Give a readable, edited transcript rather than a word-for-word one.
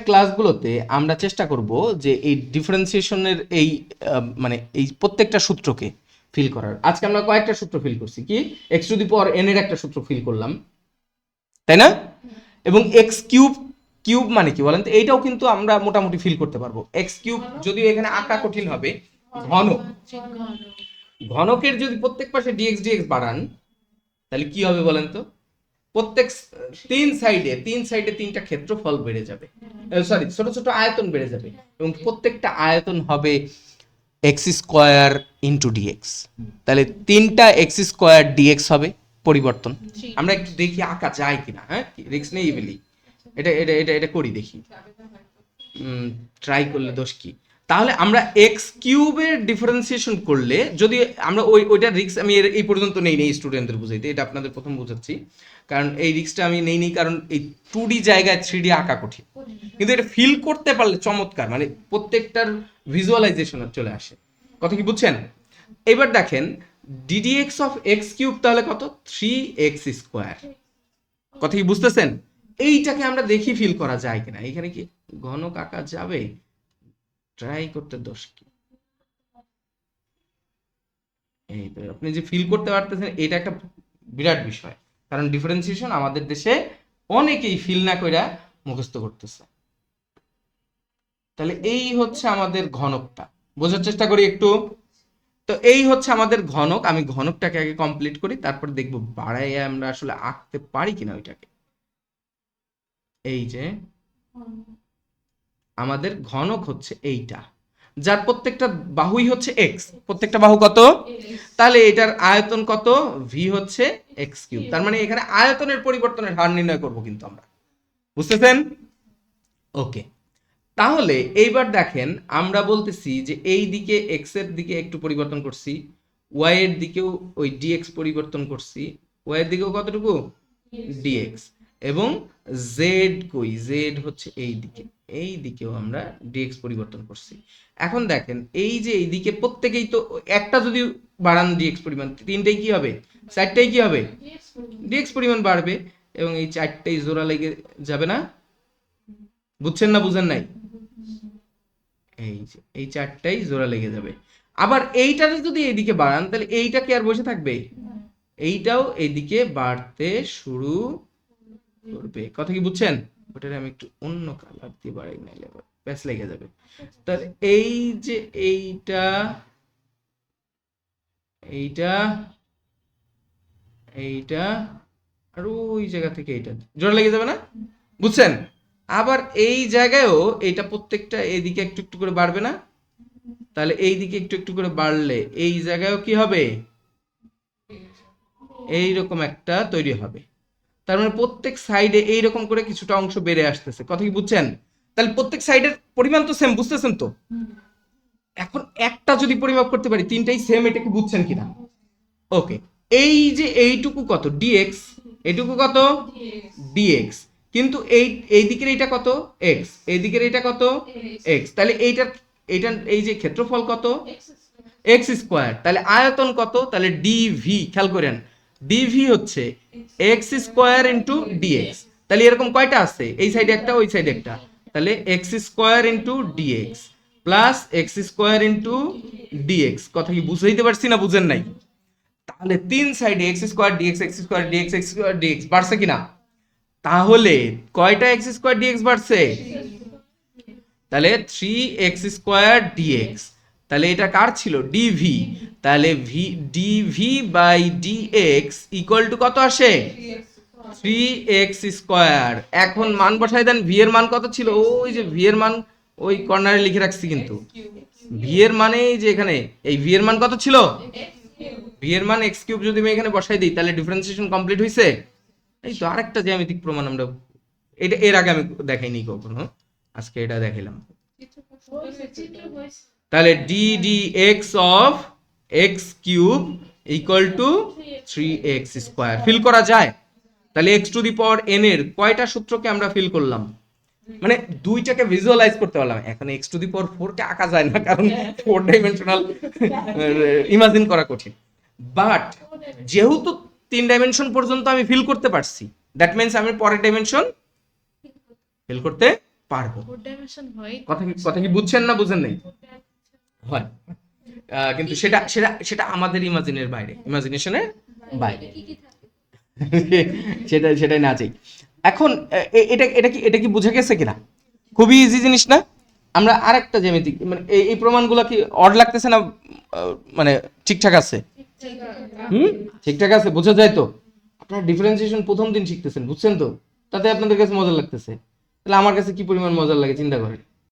ক্লাসগুলোতে আমরা চেষ্টা করব যে এই ডিফারেন্সিয়েশনের এই মানে এই প্রত্যেকটা সূত্রকে ফিল করার। আজকে আমরা কয়েকটা সূত্র ফিল করছি, কি x two the power N এর একটা সূত্র ফিল করলাম, তাই না? এবং এক্স কিউব, কিউব মানে কি বলেন তো? এইটাও কিন্তু আমরা মোটামুটি ফিল করতে পারবো। এক্স কিউব যদিও এখানে আঁকা কঠিন হবে, ঘনক, ঘনকের যদি প্রত্যেক পাশে ডিএক্স ডিএক্স বাড়ান তাহলে কি হবে বলেন তো? প্রত্যেক তিন সাইডে তিনটা ক্ষেত্রফল বেড়ে যাবে, সরি ছোট ছোট আয়তন বেড়ে যাবে, এবং প্রত্যেকটা আয়তন হবে এক্স স্কোয়ার ইন্টু ডিএক্স। তাহলে তিনটা এক্স স্কোয়ার ডিএক্স হবে পরিবর্তন। আমরা একটু দেখি আঁকা যায় কিনা, হ্যাঁ রিস্ক নেই বলি, এটা এটা এটা এটা করি দেখি, ট্রাই করলে দোষ কি? তাহলে আমরা এক্স কিউবের ডিফারেন্সিয়েশন করলে, যদি আমরা ওইটা রিস্ক আমি এই পর্যন্ত নেই স্টুডেন্টদের বুঝাইতে, এটা আপনাদের প্রথম বুঝাচ্ছি, কারণ এই রিস্কটা আমি নেই কারণ এই 2D জায়গায় 3D আঁকা কঠিন, কিন্তু এটা ফিল করতে পারলে চমৎকার, মানে প্রত্যেকটার ভিজুয়ালাইজেশন চলে আসে। কথা কি বুঝছেন? এবার দেখেন ডিডিএক্স অফ এক্স কিউব তাহলে কত? 3x square. কথা কি বুঝতেছেন? এইটাকে আমরা দেখি ফিল করা যায় কিনা, এখানে কি ঘনক আঁকা যাবে? ট্রাই করতে দোষ কি? এই তো আপনি যে ফিল করতে পারতেছেন, এটা একটা বিরাট বিষয়, কারণ ডিফারেন্সিয়েশন আমাদের দেশে অনেকেই ফিল না কইরা মুখস্থ করতেছে। তাহলে এই হচ্ছে আমাদের ঘনকটা, বোঝার চেষ্টা করি একটু। তো এই হচ্ছে আমাদের ঘনক, আমি ঘনকটাকে আগে কমপ্লিট করি, তারপর দেখবো বাড়াইয়া আমরা আসলে আঁকতে পারি কিনা ওইটাকে। এই যে আমাদের ঘনক হচ্ছে এইটা, যার প্রত্যেকটা বাহুই হচ্ছে এক্স, প্রত্যেকটা বাহু কত? তাহলে এটার আয়তন কত? ভি হচ্ছে এক্স কিউব। তার মানে এখানে আয়তনের পরিবর্তনের হার নির্ণয় করব কিন্তু আমরা, বুঝতেছেন? ওকে, তাহলে এইবার দেখেন আমরা বলতেছি যে এই দিকে এক্স এর দিকে একটু পরিবর্তন করছি, ওয়াই এর দিকেও ওই ডিএক্স পরিবর্তন করছি, ওয়াই এর দিকেও কতটুকু? ডিএক্স। এবং জেড কই? জেড হচ্ছে এই দিকে, এই দিকেও আমরা ডিএক্স পরিবর্তন করছি। এখন দেখেন এই যে এই দিকে প্রত্যেকেই তো একটা যদি বাড়ান ডিএক্স পরিমাণ, তিনটাই কি হবে? চারটাই কি হবে? ডিএক্স পরিমাণ বাড়বে, এবং এই চারটাই জোড়া লেগে যাবে না? বুঝছেন না বুঝেন নাই? এই যে এই চারটাই জোড়া লেগে যাবে। আবার এইটারে যদি এইদিকে বাড়ান তাহলে এইটা কি আর বসে থাকবে? এইটাও এইদিকে বাড়তে শুরু করবে। কথা কি বুঝছেন? ওটারে আমি একটু অন্য কালার দিয়ে বাড়াই, নাইলে প্যাচ লেগে যাবে। তাহলে এই যে এইটা, এইটা, এইটা, আর ওই জায়গা থেকে এইটা জোড়া লেগে যাবে না? বুঝছেন? আবার এই জায়গায়ও এইটা প্রত্যেকটা এইদিকে একটু একটু করে বাড়বে না? তাহলে এই দিকে একটু একটু করে বাড়লে এই জায়গায়ও কি হবে? এইরকম একটা তৈরি হবে। তার মানে প্রত্যেক সাইডে এইরকম করে কিছুটা অংশ বেড়ে আসতেছে। কথা কি বুঝছেন? তাহলে প্রত্যেক সাইডের পরিমাণ তো সেম, বুঝতেছেন তো? এখন একটা যদি পরিমাপ করতে পারি তিনটাই সেম, এটা কি বুঝছেন কিনা? ওকে, এই যে এইটুকু কত? ডিএক্স। এইটুকু কত? ডিএক্স। কিন্তু এই দিকের এইটা কত? এক্স। এই দিকের এইটা কত? এক্স। তাহলে এইটার এই যে ক্ষেত্রফল কত? X square. তাহলে আয়তন কত? তাহলে ডিভি, খেয়াল করেন ডিভি হচ্ছে এক্স স্কোয়ার ইন্টু ডিএক্স। তাহলে এরকম কয়টা আছে? এই সাইডে একটা, ওই সাইডে একটা, তাহলে x square into dx plus x square into dx. কথা কি বুঝাইতে পারছি না বুঝেন নাই? তাহলে তিন সাইডে x square dx, x square dx, x square dx বাড়ছে কিনা? তাহলে কয়টা এক্স স্কোয়ার ডিএক্স বাড়ছে? তাহলে 3x স্কোয়ার ডিএক্স। তাহলে এটা কার ছিল? ডিভি। তাহলে dv by dx equal to কত আসে? 3x square. এখন মান বসাই দেন, ভি এর মান কত ছিল? ওই যে ভি এর মান ওই কর্নারে লিখে রাখছি, কিন্তু ভি এর মানে এই যে এখানে এই ভি এর মান কত ছিল? ভি এর মান এক্স কিউব যদি আমি এখানে বসাই দিই তাহলে ডিফারেন্সিয়েশন কমপ্লিট হয়েছে। এই তো আরেকটা জ্যামিতিক প্রমাণ আমরা, এটা এর আগে আমি দেখাইনি কখনো, আজকে এটা দেখাইলাম। তাহলে ddx of x cube equal to 3x square ফিল করা যায়। তাহলে x to the power n এর কয়টা সূত্রকে আমরা ফিল করলাম? মানে দুইটাকে ভিজুয়ালাইজ করতে পারলাম। এখন x টু দি পাওয়ার 4 কে আঁকা যায় না, কারণ 4 ডাইমেনশনাল ইমাজিন করা কঠিন। বাট যেহেতু 3 ডাইমেনশন পর্যন্ত আমি ফিল করতে পারছি, দ্যাট মিন্স আমি পরের ডাইমেনশন ফিল করতে পারবো। ফোর ডাইমেনশন হয় কথা কি বুঝছেন না বুঝেন নাই? হয়। কিন্তু সেটা সেটা সেটা আমাদের ইমাজিনের বাইরে, ইমাজিনেশনের বাইরে। সেটাই না চাই। এখন এটা এটা কি এটা কি বুঝে গেছে কিনা? খুবই ইজি জিনিস না? আমরা আরেকটা জ্যামিতিক মানে এই প্রমাণগুলো কি অড লাগতেছে না মানে ঠিকঠাক আছে? হুম, ঠিকঠাক আছে, বোঝা যায় তো? আপনারা ডিফারেন্সিয়েশন প্রথম দিন শিখতেছেন, বুঝছেন তো? তাতে আপনাদের কাছে মজা লাগতেছে, তাহলে আমার কাছে কি পরিমাণ মজা লাগে চিন্তা করেন।